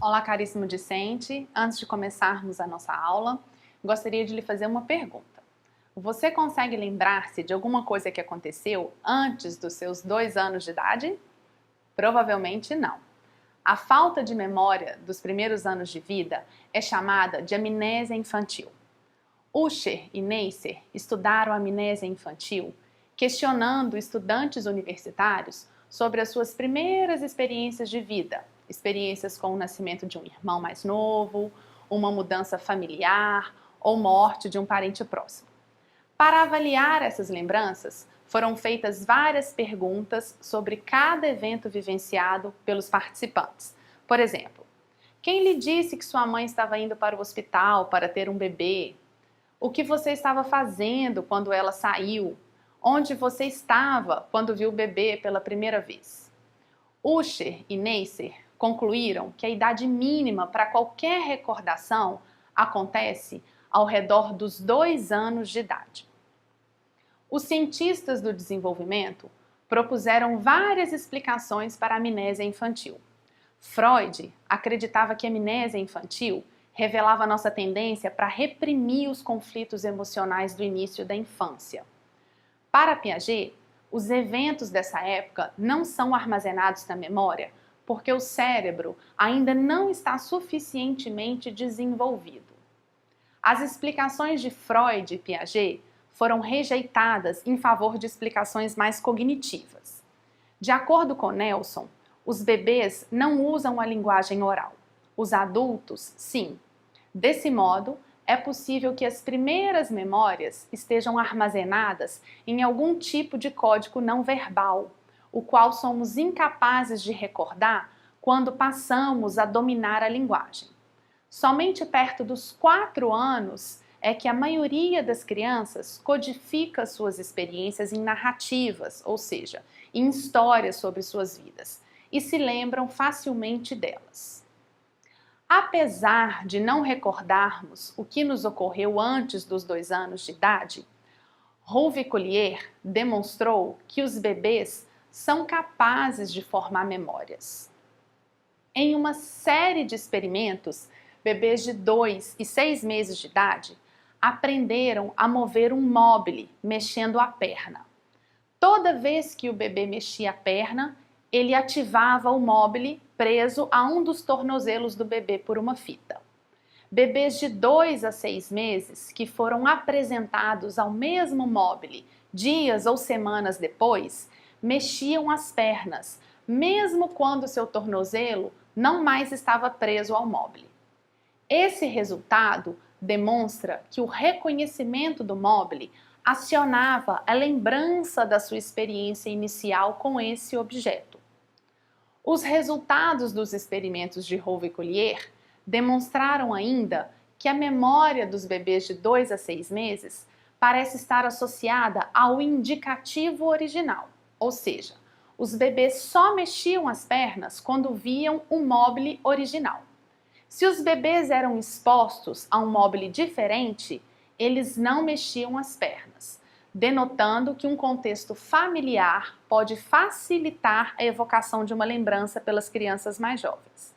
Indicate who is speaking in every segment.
Speaker 1: Olá, caríssimo discente. Antes de começarmos a nossa aula, gostaria de lhe fazer uma pergunta. Você consegue lembrar-se de alguma coisa que aconteceu antes dos seus 2 anos de idade? Provavelmente não. A falta de memória dos primeiros anos de vida é chamada de amnésia infantil. Usher e Neisser estudaram a amnésia infantil, questionando estudantes universitários sobre as suas primeiras experiências de vida, experiências com o nascimento de um irmão mais novo, uma mudança familiar ou morte de um parente próximo. Para avaliar essas lembranças, foram feitas várias perguntas sobre cada evento vivenciado pelos participantes. Por exemplo, quem lhe disse que sua mãe estava indo para o hospital para ter um bebê? O que você estava fazendo quando ela saiu? Onde você estava quando viu o bebê pela primeira vez? Usher e Neisser concluíram que a idade mínima para qualquer recordação acontece ao redor dos 2 anos de idade. Os cientistas do desenvolvimento propuseram várias explicações para a amnésia infantil. Freud acreditava que a amnésia infantil revelava nossa tendência para reprimir os conflitos emocionais do início da infância. Para Piaget, os eventos dessa época não são armazenados na memória porque o cérebro ainda não está suficientemente desenvolvido. As explicações de Freud e Piaget foram rejeitadas em favor de explicações mais cognitivas. De acordo com Nelson, os bebês não usam a linguagem oral. Os adultos, sim. Desse modo, é possível que as primeiras memórias estejam armazenadas em algum tipo de código não verbal, o qual somos incapazes de recordar quando passamos a dominar a linguagem. Somente perto dos 4 anos é que a maioria das crianças codifica suas experiências em narrativas, ou seja, em histórias sobre suas vidas, e se lembram facilmente delas. Apesar de não recordarmos o que nos ocorreu antes dos 2 anos de idade, Rouve Collier demonstrou que os bebês são capazes de formar memórias. Em uma série de experimentos, bebês de 2 e 6 meses de idade aprenderam a mover um móbile mexendo a perna. Toda vez que o bebê mexia a perna, ele ativava o móbile preso a um dos tornozelos do bebê por uma fita. Bebês de 2 a 6 meses que foram apresentados ao mesmo móbile dias ou semanas depois, mexiam as pernas, mesmo quando seu tornozelo não mais estava preso ao móbile. Esse resultado demonstra que o reconhecimento do móbile acionava a lembrança da sua experiência inicial com esse objeto. Os resultados dos experimentos de Rouve Collier demonstraram ainda que a memória dos bebês de 2 a 6 meses parece estar associada ao indicativo original, ou seja, os bebês só mexiam as pernas quando viam o móbile original. Se os bebês eram expostos a um móbile diferente, eles não mexiam as pernas, denotando que um contexto familiar pode facilitar a evocação de uma lembrança pelas crianças mais jovens.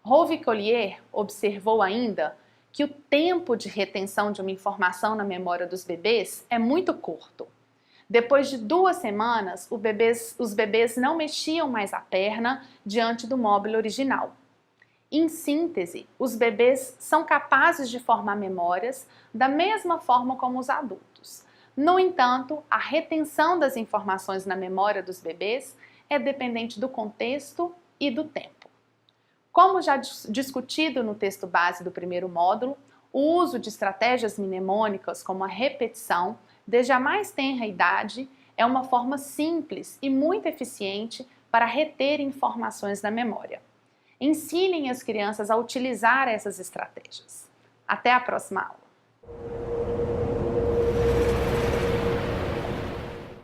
Speaker 1: Rouve Collier observou ainda que o tempo de retenção de uma informação na memória dos bebês é muito curto. Depois de 2 semanas, os bebês não mexiam mais a perna diante do móbile original. Em síntese, os bebês são capazes de formar memórias da mesma forma como os adultos. No entanto, a retenção das informações na memória dos bebês é dependente do contexto e do tempo. Como já discutido no texto base do primeiro módulo, o uso de estratégias mnemônicas como a repetição, desde a mais tenra idade, é uma forma simples e muito eficiente para reter informações na memória. Ensinem as crianças a utilizar essas estratégias. Até a próxima aula!